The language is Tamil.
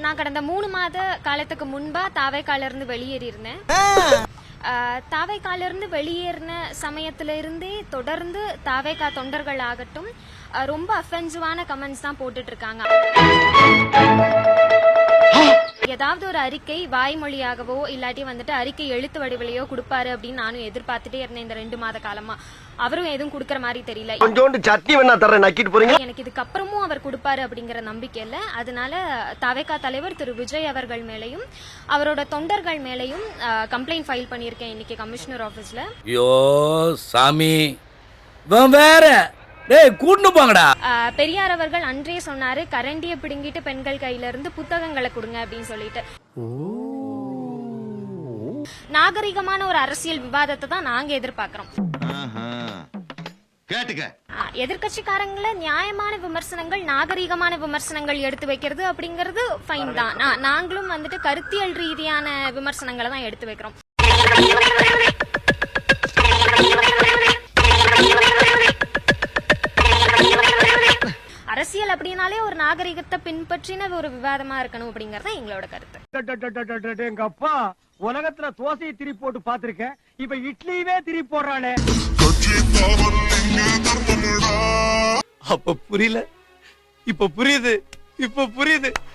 நான் கடந்த 3 மாத காலத்துக்கு முன்பா தாவேக்கால இருந்து வெளியேறி இருந்தேன். தாவேக்கால இருந்து வெளியேறின சமயத்துல இருந்தே தொடர்ந்து தாவேக்கா தொண்டர்கள் ஆகட்டும் ரொம்ப அஃபென்சிவான கமெண்ட்ஸ் தான் போட்டுட்டு இருக்காங்க. ஏதாவது ஒரு அறிக்கை வாய்மொழியாகவோ இல்லாட்டி வந்துட்டு அறிக்கை எழுத்து வடிவிலையோ கொடுப்பாரு அப்படின்னு நானும் எதிர்பார்த்துட்டே இருந்தேன் இந்த 2 மாத காலமா. அவரும் எதுவும் கொடுக்கற மாதிரி தெரியல. கொஞ்சோண்டு சட்னி வேணா தரேன் நக்கிட்டு போறீங்க. எனக்கு இதுக்கப்புறமும் அவர் கொடுப்பாரு அப்படிங்கிற நம்பிக்கை இல்ல. அதனால தவேகா தலைவர் திரு விஜய் அவர்கள் மேலையும் அவரோட தொண்டர்கள் மேலையும் கம்ப்ளைண்ட் ஃபைல் பண்ணியிருக்கேன் இன்னைக்கு கமிஷனர் ஆபீஸ்ல. ஐயோ சாமி வேற கூட்டு போங்கடா. பெரியார் அவர்கள் அன்றே சொன்னாரு கரண்டிய பிடுங்கிட்டு பெண்கள் கையில இருந்து புத்தகங்களை கொடுங்க அப்படின்னு சொல்லிட்டு. நாகரிகமான ஒரு அரசியல் விவாதத்தை தான் நாங்க எதிர்பார்க்கிறோம். எதிர்கட்சிக்காரங்கள நியாயமான விமர்சனங்கள் நாகரிகமான விமர்சனங்கள் எடுத்து வைக்கிறது அப்படிங்கறது ஃபைன் தான். நாங்களும் வந்துட்டு கருத்தியல் ரீதியான விமர்சனங்களை தான் எடுத்து வைக்கிறோம். அரசியல் அப்படின்னாலே ஒரு நாகரிகத்தை பின்பற்றின ஒரு விவாதமா இருக்கணும் அப்படிங்கறது எங்களோட கருத்து. எங்க அப்பா உலகத்துல தோசையை திரி போட்டு பாத்திருக்கேன், இப்ப இட்லியவே திரி போடுறானே. அப்ப புரியல, இப்ப புரியுது, இப்ப புரியுது.